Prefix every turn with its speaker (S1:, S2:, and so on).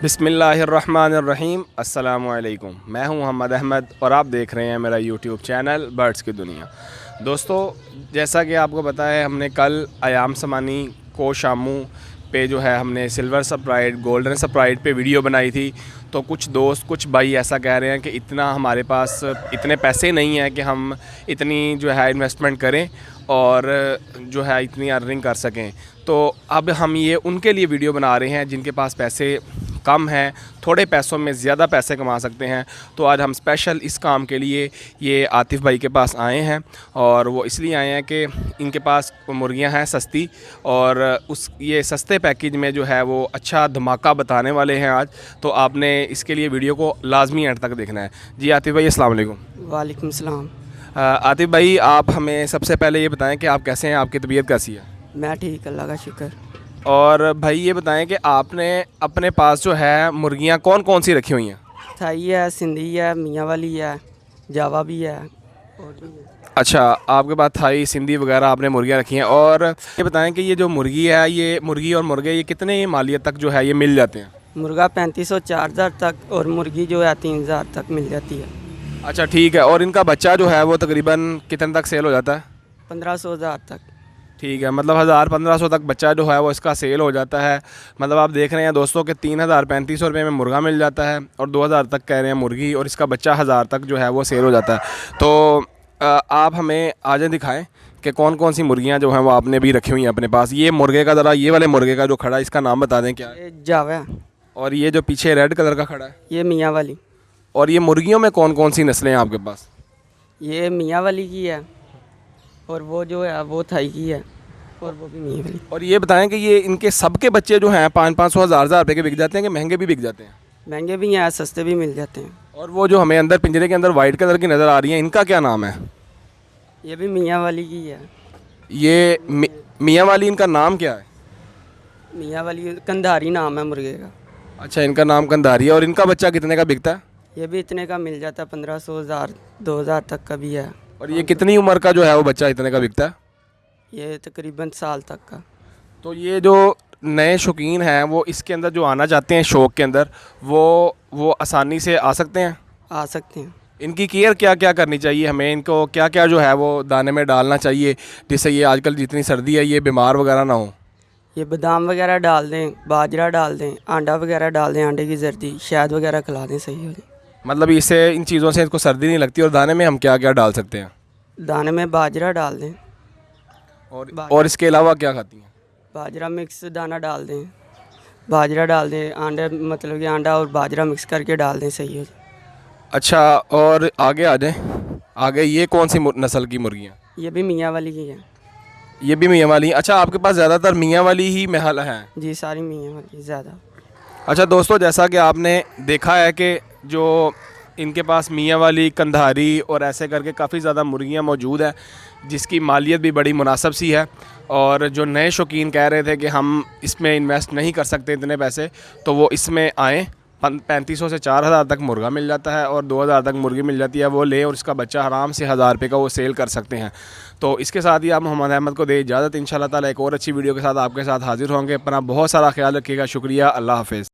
S1: बिस्मिल्लाहिर्रहमानिर्रहीम अस्सलामुअलैकुम। मैं हूं मोहम्मद अहमद और आप देख रहे हैं मेरा यूट्यूब चैनल बर्ड्स की दुनिया। दोस्तों, जैसा कि आपको पता है, हमने कल अयाम समानी को शामू पे जो है हमने सिल्वर सप्राइड गोल्डन सप्राइड पे वीडियो बनाई थी। तो कुछ दोस्त कुछ भाई ऐसा कह रहे हैं कि इतना हमारे पास इतने पैसे नहीं हैं कि हम इतनी जो है इन्वेस्टमेंट करें और जो है इतनी अर्निंग कर सकें। तो अब हम ये उनके लिए वीडियो बना रहे हैं जिनके पास पैसे कम हैं, थोड़े पैसों में ज़्यादा पैसे कमा सकते हैं। तो आज हम स्पेशल इस काम के लिए ये आतिफ़ भाई के पास आए हैं और वो इसलिए आए हैं कि इनके पास मुर्गियां हैं सस्ती, और उस ये सस्ते पैकेज में जो है वो अच्छा धमाका बताने वाले हैं आज। तो आपने इसके लिए वीडियो को लाजमी एंड तक देखना है। जी आतिफ़ भाई, अस्सलाम वालेकुम।
S2: वालेकुम सलाम।
S1: आतिफ़ भाई, आप हमें सबसे पहले ये बताएं कि आप कैसे हैं, आपकी तबीयत कैसी है?
S2: मैं ठीक, अल्लाह का शुक्र।
S1: और भाई ये बताएं कि आपने अपने पास जो है मुर्गियां कौन कौन सी रखी हुई हैं?
S2: थाई है, सिंधी है, मियाँ वाली है, जावा भी है और भी है।
S1: अच्छा, आपके पास थाई सिंधी वगैरह आपने मुर्गियां रखी हैं। और ये बताएं कि ये जो मुर्गी है, ये मुर्गी और मुर्गे ये कितने मालियत तक जो है ये मिल जाते हैं?
S2: मुर्गा 3500 4000 तक और मुर्गी जो है 3000 तक मिल जाती है।
S1: अच्छा ठीक है। और इनका बच्चा जो है वो तकरीबन कितने तक सेल हो जाता है?
S2: 1500 तक।
S1: ठीक है, मतलब 1000-1500 तक बच्चा जो है वो इसका सेल हो जाता है। मतलब आप देख रहे हैं दोस्तों कि 3000-3500 रुपये में मुर्गा मिल जाता है और 2000 तक कह रहे हैं मुर्गी, और इसका बच्चा 1000 तक जो है वो सेल हो जाता है। तो आप हमें आज दिखाएं कि कौन कौन सी मुर्गियां जो हैं वो आपने भी रखी हुई हैं अपने पास। ये मुर्गे का ज़रा, ये वाले मुर्गे का जो खड़ा है इसका नाम बता दें क्या है?
S2: ये जावा है।
S1: और ये जो पीछे रेड कलर का खड़ा है?
S2: ये मियाँ वाली।
S1: और ये मुर्गियों में कौन कौन सी नस्लें हैं आपके पास?
S2: ये मियाँ वाली की है और वो जो है वो थाई की है और वो भी मियाँ वाली।
S1: और ये बताएं कि ये इनके सबके बच्चे जो हैं 500-500 हज़ार रुपये के बिक जाते हैं कि महंगे भी बिक जाते हैं?
S2: महंगे भी हैं, सस्ते भी मिल जाते हैं।
S1: और वो जो हमें अंदर पिंजरे के अंदर वाइट कलर की नज़र आ रही है, इनका क्या नाम है?
S2: ये भी मियाँ वाली की है।
S1: ये मियाँ वाली, इनका नाम क्या है?
S2: मियाँ वाली कंधारी नाम है मुर्गे का।
S1: अच्छा, इनका नाम कंधारी है। और इनका बच्चा कितने का बिकता है?
S2: ये भी इतने का मिल जाता है, 1500 1000 2000 तक का भी है।
S1: और ये कितनी उम्र का जो है वो बच्चा इतने का बिकता है?
S2: ये तकरीबन साल तक का।
S1: तो ये जो नए शौकीन हैं वो इसके अंदर जो आना चाहते हैं शौक़ के अंदर, वो आसानी से आ सकते हैं?
S2: आ सकते हैं।
S1: इनकी केयर क्या क्या करनी चाहिए हमें? इनको क्या क्या जो है वो दाने में डालना चाहिए जिससे ये आजकल जितनी सर्दी है ये बीमार वगैरह ना हो?
S2: ये बादाम वगैरह डाल दें, बाजरा डाल दें, आंडा वगैरह डाल दें, आंडे की जर्दी, शहद वगैरह खिला दें, सही हो जाए।
S1: मतलब इससे, इन चीज़ों से इसको सर्दी नहीं लगती। और दाने में हम क्या क्या डाल सकते हैं?
S2: दाने में बाजरा डाल दें।
S1: और इसके अलावा क्या खाती हैं?
S2: बाजरा मिक्स दाना डाल दें, बाजरा डाल दें, आंडा मतलब कि आंडा और बाजरा मिक्स करके डाल दें, सही हो जाए।
S1: अच्छा, और आगे आ जाएं। आगे ये कौन सी नस्ल की मुर्गियाँ?
S2: ये भी मियाँ वाली की है।
S1: ये भी मियाँ वाली? अच्छा, आपके पास ज़्यादातर मियाँ वाली ही महल हैं?
S2: जी, सारी मियाँ वाली ज़्यादा।
S1: अच्छा दोस्तों, जैसा कि आपने देखा है कि जो इनके पास मियाँ वाली, कंधारी और ऐसे करके काफ़ी ज़्यादा मुर्गियाँ मौजूद हैं जिसकी मालियत भी बड़ी मुनासिब सी है। और जो नए शौकीन कह रहे थे कि हम इसमें इन्वेस्ट नहीं कर सकते इतने पैसे, तो वो इसमें आएँ। 3500 से 4000 तक मुर्गा मिल जाता है और 2000 तक मुर्गी मिल जाती है, वो लें और इसका बच्चा आराम से 1000 रुपये का वो सेल कर सकते हैं। तो इसके साथ ही आप मोहम्मद अहमद को दे इजाज़त। इंशाल्लाह ताला एक और अच्छी वीडियो के साथ आपके साथ हाजिर होंगे। अपना बहुत सारा ख्याल रखिएगा। शुक्रिया, अल्लाह हाफ़िज़।